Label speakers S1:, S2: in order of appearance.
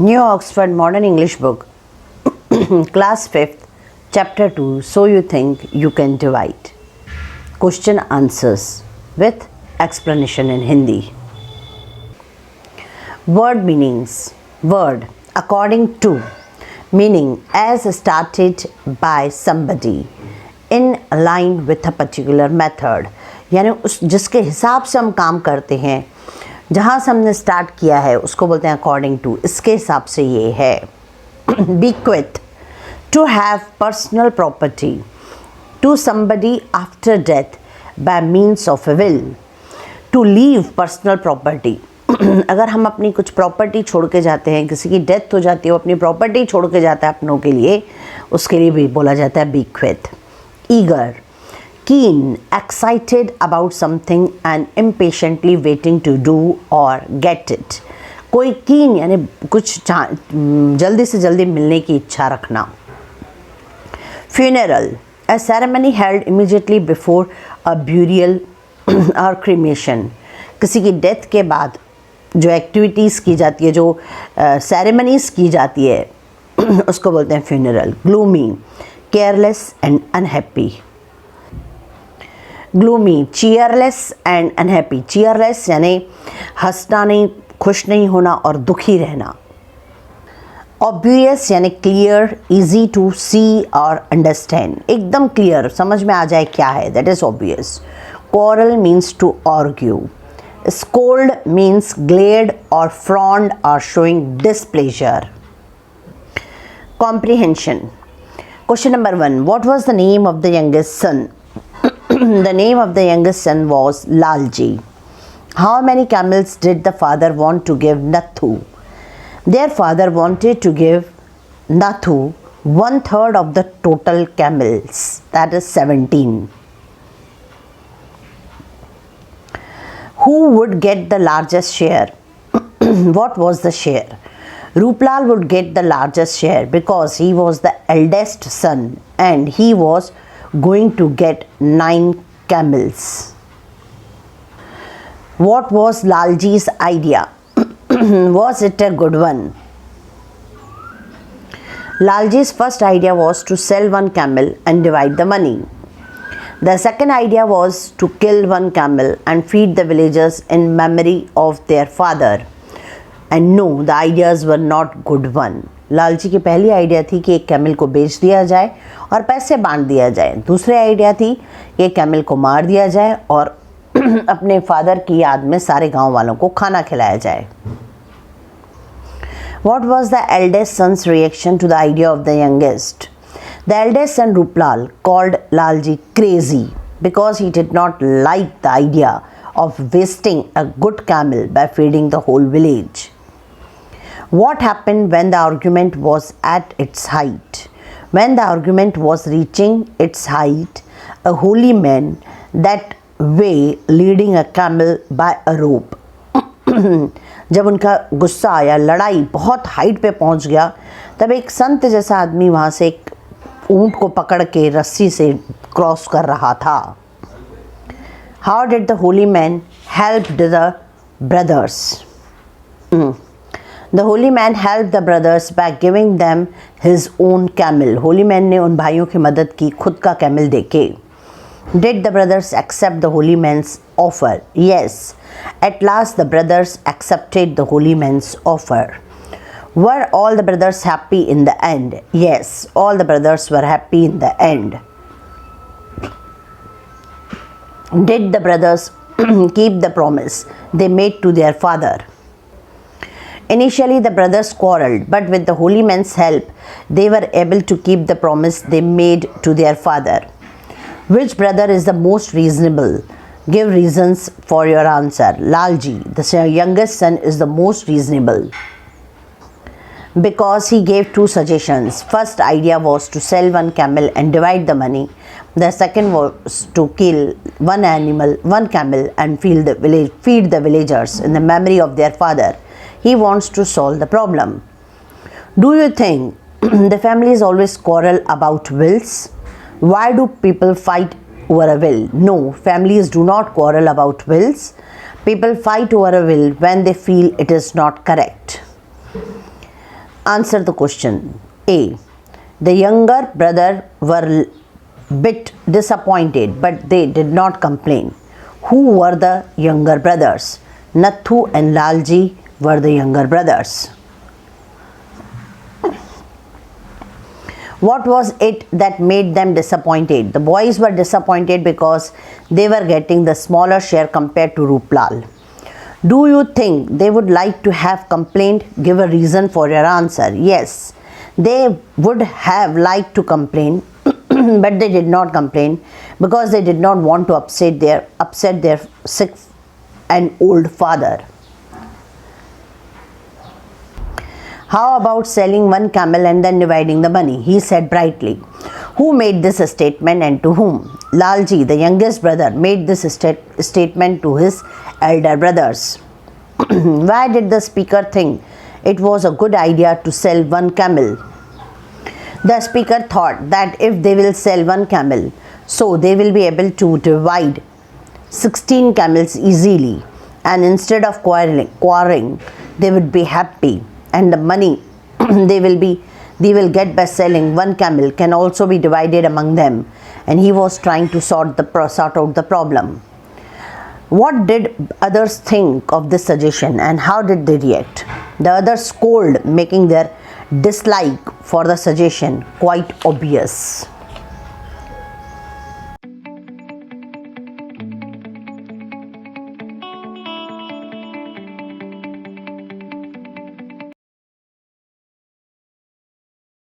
S1: New Oxford Modern English Book, Class 5th, Chapter 2, So You Think You Can Divide. Question answers with explanation in Hindi. Word meanings. Word, according to, meaning as started by somebody in line with a particular method. यानी उस जिसके हिसाब से हम काम करते हैं, जहाँ से हमने स्टार्ट किया है उसको बोलते हैं अकॉर्डिंग टू, इसके हिसाब से ये है. Bequeath, to have personal property to somebody after death by means of a will. To leave personal property, अगर हम अपनी कुछ प्रॉपर्टी छोड़ के जाते हैं, किसी की डेथ हो जाती है, वो अपनी प्रॉपर्टी छोड़ के जाता है अपनों के लिए, उसके लिए भी बोला जाता है bequeath. Eager, keen, excited about something and impatiently waiting to do or get it. कोई कीन यानी कुछ जल्दी से जल्दी मिलने की इच्छा रखना. Funeral, a ceremony held immediately before a burial or cremation. किसी की डेथ के बाद जो एक्टिविटीज़ की जाती है, जो सेरेमनीज़ की जाती है, उसको बोलते हैं funeral. Gloomy, careless and unhappy. Gloomy, cheerless and unhappy. Cheerless यानी हंसना नहीं, खुश नहीं होना और दुखी रहना. Obvious यानी clear, easy to see और understand. एकदम clear, समझ में आ जाए क्या है, that is obvious. Quarrel means to argue. Scold means glared or frowned or showing displeasure. Comprehension. Question number 1. What was the name of the youngest son? The name of the youngest son was Lalji. How many camels did the father want to give Nathu? Their father wanted to give Nathu 1/3 of the total camels, that is 17. Who would get the largest share? What was the share? Ruplal would get the largest share because he was the eldest son and he was going to get 9 camels. What was Lalji's idea? Was it a good one? Lalji's first idea was to sell 1 camel and divide the money. The second idea was to kill 1 camel and feed the villagers in memory of their father. And no, the ideas were not good one. लालची की पहली idea थी कि एक camel को बेच दिया जाए और पैसे बांट दिया जाए. दूसरी आइडिया थी कि एक कैमल को मार दिया जाए और अपने फादर की याद में सारे गांव वालों को खाना खिलाया जाए. What was the eldest son's reaction to the idea of the youngest? The eldest son Ruplal called Lalji crazy because he did not like the idea of wasting a good camel by feeding the whole village. What happened when the argument was at its height? When the argument was reaching its height, a holy man that way leading a camel by a rope. जब उनका गुस्सा आया, लड़ाई बहुत height पे पहुंच गया, तब एक संत जैसा आदमी वहाँ से एक ऊंट को पकड़ के रस्सी से क्रॉस कर रहा था. How did the holy man help the brothers? The holy man helped the brothers by giving them his own camel. Holy man ने उन भाइयों की मदद की खुद का कैमल देके. Did the brothers accept the holy man's offer? Yes. At last the brothers accepted the holy man's offer. Were all the brothers happy in the end? Yes, all the brothers were happy in the end. Did the brothers keep the promise they made to their father? Initially the brothers quarreled, but with the holy man's help, they were able to keep the promise they made to their father. Which brother is the most reasonable? Give reasons for your answer. Lalji, the youngest son, is the most reasonable because he gave 2 suggestions. First idea was to sell 1 camel and divide the money. The second was to kill 1 camel and feed the villagers in the memory of their father. He wants to solve the problem. Do you think the families always quarrel about wills? Why do people fight over a will? No, families do not quarrel about wills. People fight over a will when they feel it is not correct. Answer the question. A. The younger brother were bit disappointed, but they did not complain. Who were the younger brothers? Nathu and Lalji were the younger brothers. What was it that made them disappointed? The boys were disappointed because they were getting the smaller share compared to Ruplal. Do you think they would like to have complained? Give a reason for your answer. Yes, they would have liked to complain, but they did not complain because they did not want to upset their sick and old father. How about selling one camel and then dividing the money? He said brightly. Who made this statement and to whom? Lalji, the youngest brother, made this statement to his elder brothers. Why did the speaker think it was a good idea to sell one camel? The speaker thought that if they will sell one camel, so they will be able to divide 16 camels easily, and instead of quarreling, they would be happy, and the money they will get by selling one camel can also be divided among them. And he was trying to sort out the problem. What did others think of this suggestion and how did they react? The others scolded, making their dislike for the suggestion quite obvious.